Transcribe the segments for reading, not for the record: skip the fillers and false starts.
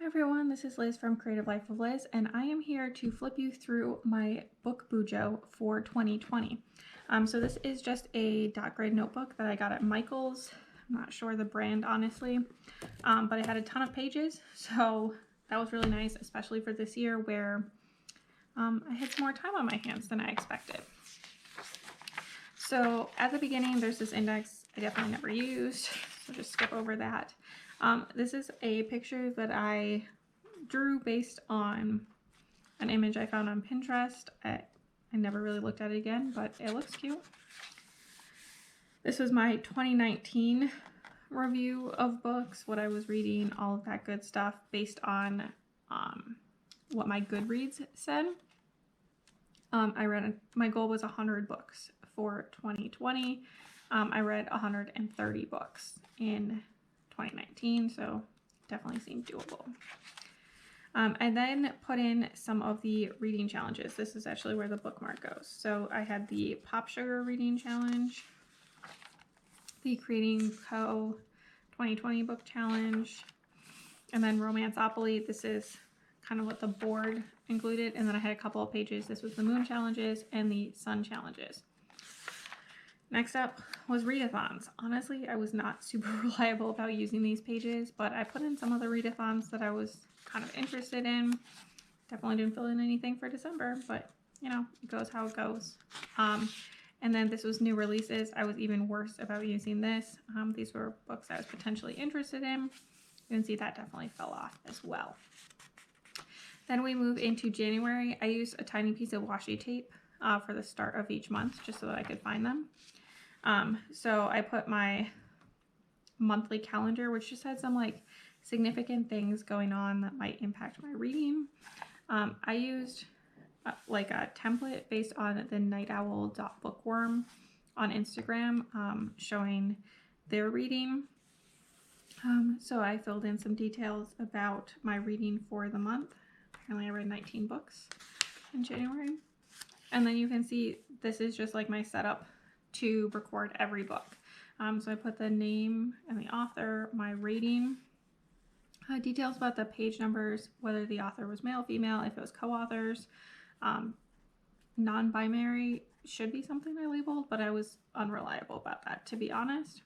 Hi everyone, this is Liz from Creative Life of Liz, and I am here to flip you through my book bujo for 2020. So this is just a dot grid notebook that I got at Michael's. I'm not sure the brand, honestly, but it had a ton of pages, so that was really nice, especially for this year where I had some more time on my hands than I expected. So at the beginning, there's this index I definitely never used, so just skip over that. This is a picture that I drew based on an image I found on Pinterest. I never really looked at it again, but it looks cute. This was my 2019 review of books, what I was reading, all of that good stuff based on what my Goodreads said. My goal was 100 books for 2020. I read 130 books in 2019, so definitely seemed doable. I then put in some of the reading challenges. This is actually where the bookmark goes. So I had the Pop Sugar Reading Challenge, the Creating Co. 2020 Book Challenge, and then Romanceopoly. This is kind of what the board included, and then I had a couple of pages. This was the Moon Challenges and the Sun Challenges. Next up was readathons. Honestly, I was not super reliable about using these pages, but I put in some of the readathons that I was kind of interested in. Definitely didn't fill in anything for December, but you know, it goes how it goes. And then this was new releases. I was even worse about using this. These were books I was potentially interested in. You can see that definitely fell off as well. Then we move into January. I used a tiny piece of washi tape for the start of each month just so that I could find them. So I put my monthly calendar, which just had some like significant things going on that might impact my reading. I used like a template based on the nightowl.bookworm on Instagram, showing their reading. So I filled in some details about my reading for the month. Apparently I read 19 books in January. And then you can see this is just like my setup to record every book. So I put the name and the author, my rating, details about the page numbers, whether the author was male, female, if it was co-authors. Non-binary should be something I labeled, but I was unreliable about that, to be honest.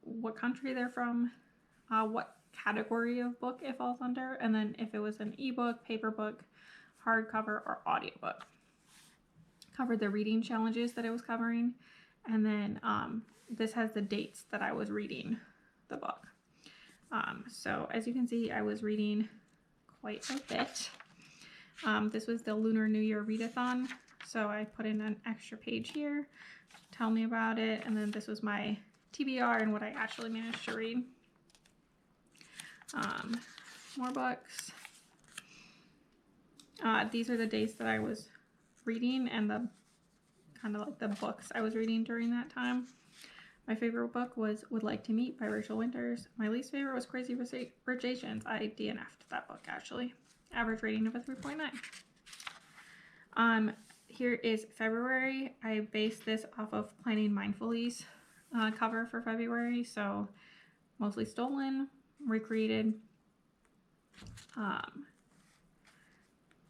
What country they're from, what category of book it falls under, and then if it was an ebook, paper book, hardcover, or audiobook. Covered the reading challenges that I was covering, and then this has the dates that I was reading the book. So as you can see, I was reading quite a bit. This was the Lunar New Year readathon, so I put in an extra page here, tell me about it, and then this was my TBR and what I actually managed to read. More books. These are the dates that I was reading and the kind of like the books I was reading during that time. My favorite book was Would Like to Meet by Rachel Winters. My least favorite was Crazy Rich Asians. I DNF'd that book actually. Average rating of a 3.9. Here is February. I based this off of Planning Mindfully's cover for February, so mostly stolen, recreated.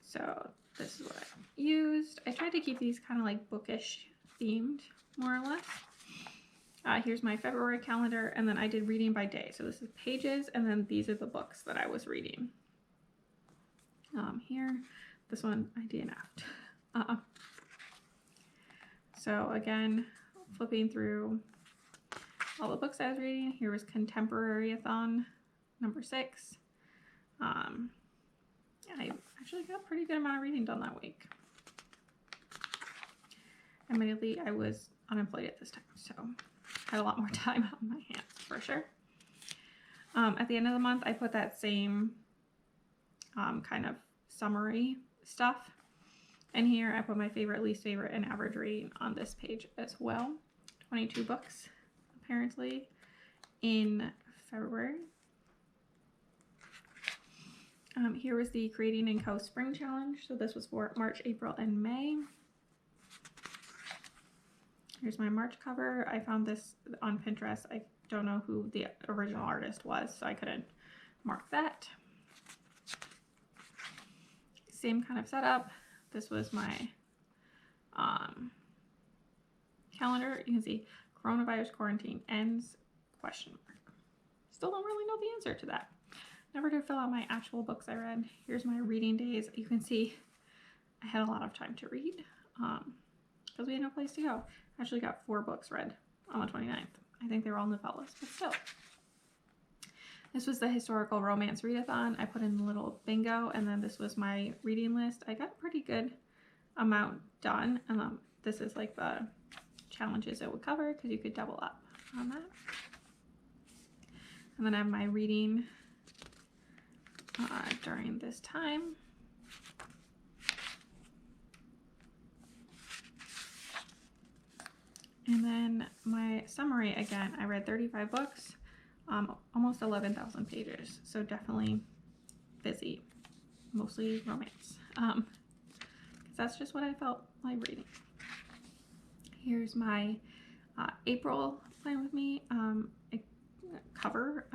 So this is what I used. I tried to keep these kind of like bookish themed, more or less. Here's my February calendar, and then I did reading by day. So this is pages, and then these are the books that I was reading. Here, this one I DNF'd. So again, flipping through all the books I was reading. Here was Contemporary-a-thon number 6. I actually got a pretty good amount of reading done that week. Admittedly, I was unemployed at this time, so had a lot more time on my hands for sure. At the end of the month, I put that same kind of summary stuff. And here I put my favorite, least favorite, and average rating on this page as well. 22 books, apparently, in February. Here was the Creating Co. Spring Challenge. So this was for March, April, and May. Here's my March cover. I found this on Pinterest. I don't know who the original artist was, so I couldn't mark that. same kind of setup. This was my calendar. You can see coronavirus quarantine ends, question mark. Still don't really know the answer to that. Never did fill out my actual books I read. Here's my reading days. You can see I had a lot of time to read because we had no place to go. I actually got 4 books read on the 29th. I think they were all novellas, but still. This was the historical romance readathon. I put in a little bingo, and then this was my reading list. I got a pretty good amount done, and this is like the challenges it would cover because you could double up on that. And then I have my reading during this time. And then my summary, again, I read 35 books, almost 11,000 pages. So definitely busy, mostly romance. Because that's just what I felt like reading. Here's my April plan with me. I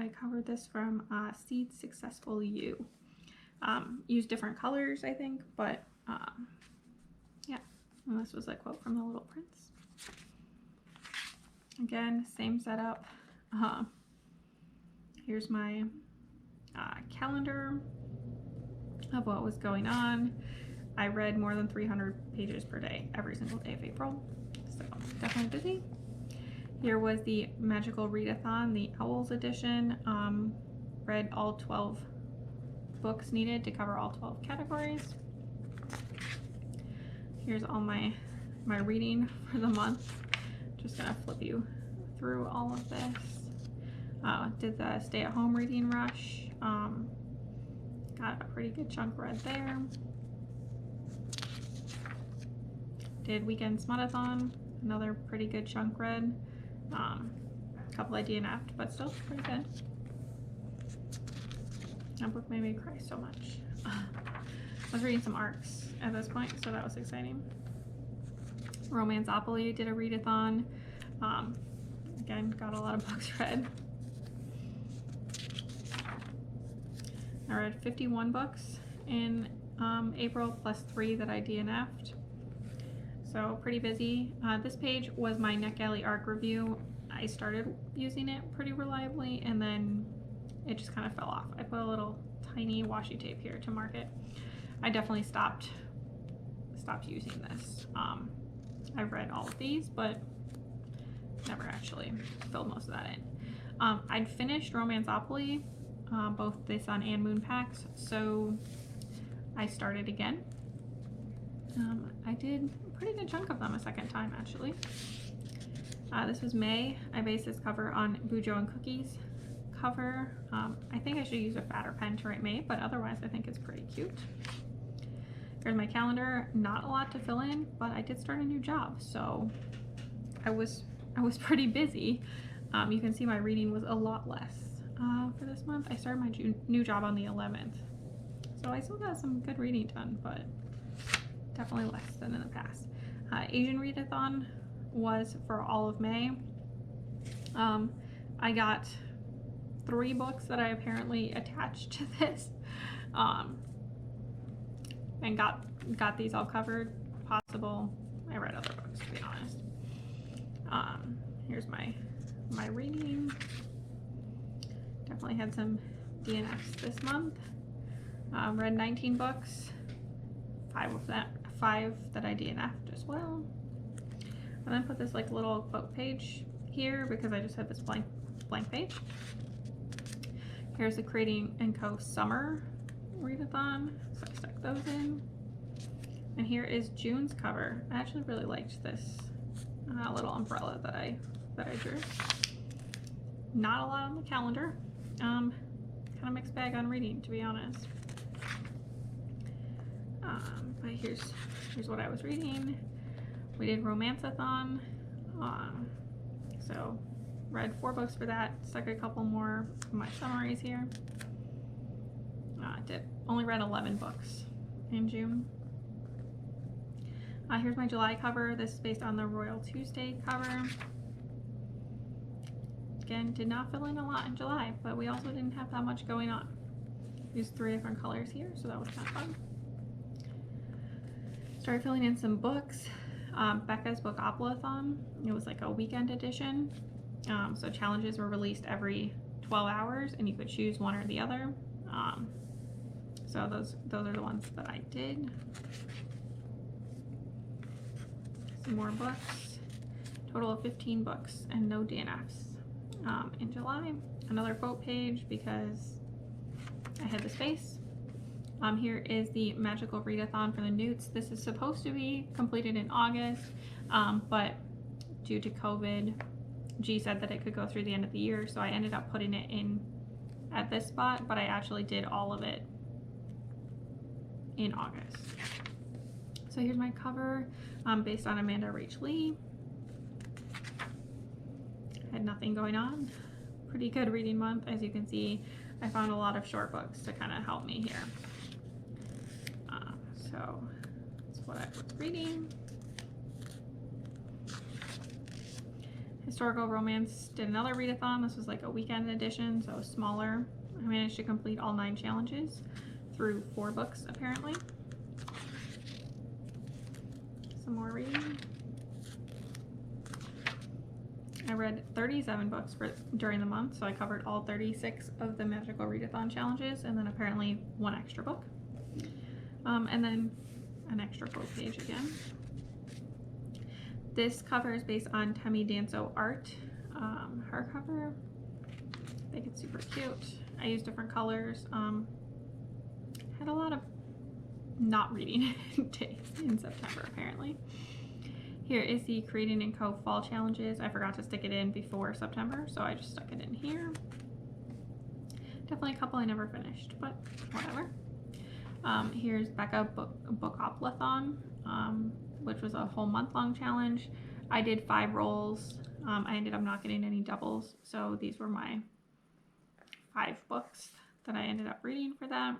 covered this from Seed Successful You. Used different colors, I think, but yeah. And this was a quote from The Little Prince. Again, same setup. Here's my calendar of what was going on. I read more than 300 pages per day every single day of April, so definitely busy. Here was the Magical Readathon, the Owls edition. Read all 12 books needed to cover all 12 categories. Here's all my reading for the month. Just gonna flip you through all of this. Did the stay-at-home reading rush. Got a pretty good chunk read there. Did weekend smutathon, another pretty good chunk read. Couple I DNF'd, but still pretty good. That book made me cry so much. I was reading some arcs at this point, so that was exciting. Romanceopoly did a readathon. Again, got a lot of books read. I read 51 books in April, plus 3 that I DNF'd. So pretty busy. This page was my NetGalley arc review. I started using it pretty reliably, and then it just kind of fell off. I put a little tiny washi tape here to mark it. I definitely stopped using this. I've read all of these, but never actually filled most of that in. I'd finished Romanceopoly, both the Sun and Moon packs, so I started again. I did a pretty good chunk of them a second time, actually. This was May. I based this cover on Bujo and Cookie's cover. I think I should use a fatter pen to write May, but otherwise I think it's pretty cute. Here's my calendar. Not a lot to fill in, but I did start a new job, so I was pretty busy. You can see my reading was a lot less for this month. I started my new job on the 11th, so I still got some good reading done, but definitely less than in the past. Asian Readathon was for all of May. I got 3 books that I apparently attached to this, and got these all covered. Possible I read other books, to be honest. Here's my reading. Definitely had some DNFs this month. Read 19 books. 5 that I DNF'd as well. And then put this like little quote page here because I just had this blank page. Here's the Creating & Co. Summer Readathon, so I stuck those in. And here is June's cover. I actually really liked this little umbrella that I drew. Not a lot on the calendar. Kind of mixed bag on reading, to be honest. But here's what I was reading. We did Romanceathon. So read 4 books for that. Stuck a couple more of my summaries here. Only read 11 books in June. Here's my July cover. This is based on the Royal Tuesday cover. Again, did not fill in a lot in July, but we also didn't have that much going on. Used 3 different colors here, so that was kind of fun. Started filling in some books. Becca's Bookopoly-thon. It was like a weekend edition. So challenges were released every 12 hours and you could choose one or the other. So those are the ones that I did. Some more books. Total of 15 books and no DNFs. In July, another quote page because I had the space. Here is the magical readathon for the Newts. This is supposed to be completed in August, but due to COVID, G said that it could go through the end of the year, so I ended up putting it in at this spot, but I actually did all of it in August. So here's my cover based on Amanda Rach Lee. Had nothing going on. Pretty good reading month. As you can see, I found a lot of short books to kind of help me here. So that's what I was reading. Historical romance did another readathon. This was like a weekend edition, so smaller. I managed to complete all 9 challenges through 4 books apparently. Some more reading. I read 37 books during the month, so I covered all 36 of the magical readathon challenges, and then apparently 1 extra book. And then an extra quote page again. This cover is based on Temi Danso art hardcover. I think it's super cute. I used different colors. Had a lot of not reading days in September apparently. Here is the Creating & Co. Fall Challenges. I forgot to stick it in before September, so I just stuck it in here. Definitely a couple I never finished, but whatever. Here's Becca Bookopoly-thon, which was a whole month-long challenge. I did 5 rolls. I ended up not getting any doubles, so these were my 5 books that I ended up reading for that.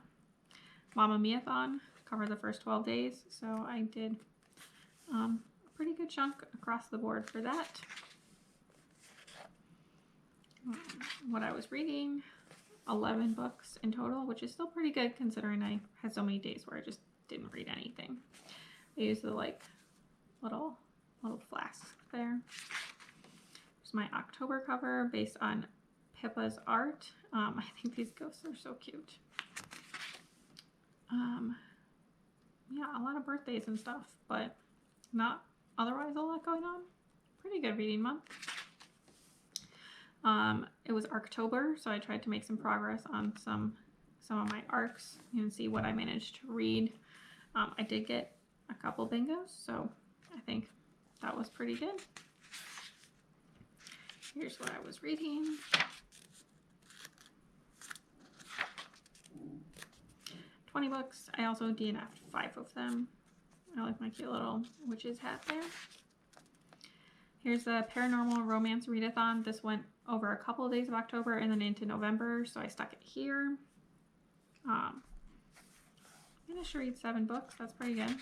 Mamma Mia-thon covered the first 12 days, so I did a pretty good chunk across the board for that. What I was reading, 11 books in total, which is still pretty good considering I had so many days where I just didn't read anything. I used the like little flask there. Here's my October cover based on Pippa's art. I think these ghosts are so cute. Yeah, a lot of birthdays and stuff, but not otherwise a lot going on. Pretty good reading month. It was Arctober, so I tried to make some progress on some of my arcs and see what I managed to read. I did get a couple bingos, so I think that was pretty good. Here's what I was reading. $20 books. I also DNF'd 5 of them. I like my cute little witch's hat there. Here's the Paranormal Romance Readathon. This went over a couple of days of October and then into November, so I stuck it here. I managed to read 7 books. That's pretty good.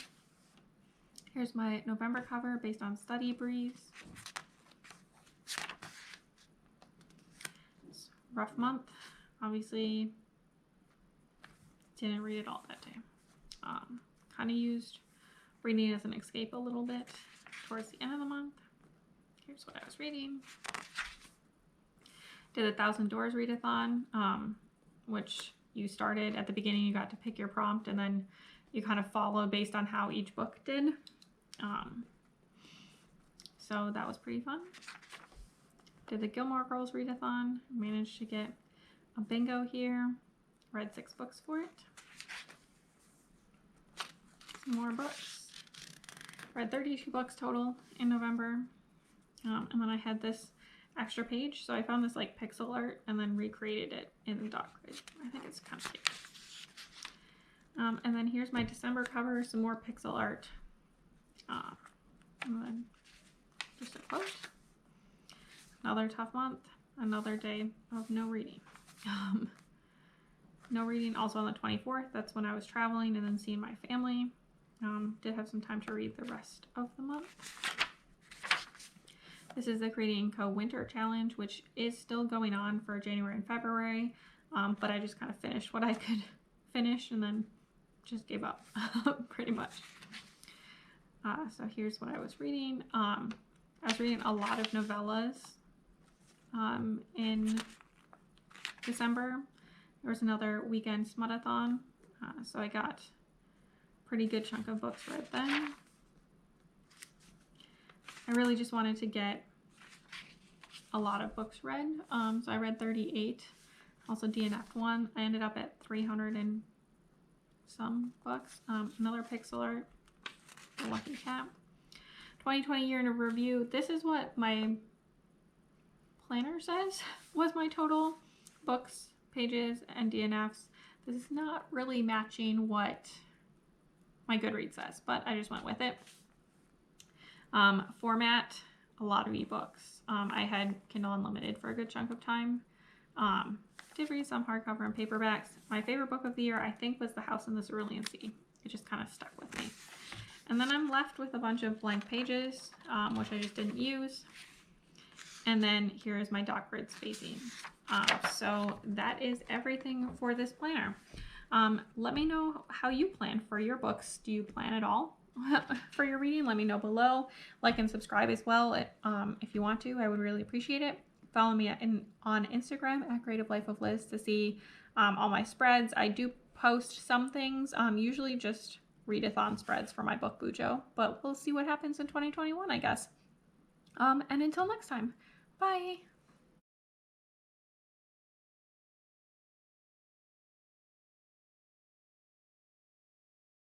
Here's my November cover based on Study Breeze. It's a rough month. Obviously, didn't read it all that day. Kind of used reading as an escape a little bit towards the end of the month. Here's what I was reading. Did a 1,000 Doors readathon, which you started at the beginning. You got to pick your prompt and then you kind of followed based on how each book did. So that was pretty fun. Did the Gilmore Girls readathon. Managed to get a bingo here. Read 6 books for it. Some more books. Read 32 books total in November. And then I had this extra page, so I found this like pixel art and then recreated it in the dog grid. I think it's kind of cute. And then here's my December cover, some more pixel art. And then just a quote. Another tough month, another day of no reading. No reading also on the 24th. That's when I was traveling and then seeing my family. Did have some time to read the rest of the month. This is the Creating & Co. Winter Challenge, which is still going on for January and February, but I just kind of finished what I could finish and then just gave up, pretty much. So here's what I was reading. I was reading a lot of novellas in December. There was another weekend smutathon, so I got a pretty good chunk of books read then. I really just wanted to get a lot of books read, so I read 38. Also DNF'd one. I ended up at 300 and some books. Another pixel art, a lucky cat. 2020 year in a review. This is what my planner says was my total books, pages, and DNFs. This is not really matching what my Goodreads says, but I just went with it. Format, a lot of ebooks. I had Kindle Unlimited for a good chunk of time. Did read some hardcover and paperbacks. My favorite book of the year, I think, was The House in the Cerulean Sea. It just kind of stuck with me. And then I'm left with a bunch of blank pages, which I just didn't use. And then here is my dot grid spacing. So that is everything for this planner. Let me know how you plan for your books. Do you plan at all for your reading? Let me know below. Like and subscribe as well if you want to. I would really appreciate it. Follow me on Instagram at Creative Life of Liz to see all my spreads. I do post some things, usually just readathon spreads for my book Bujo, but we'll see what happens in 2021, I guess. And until next time, bye.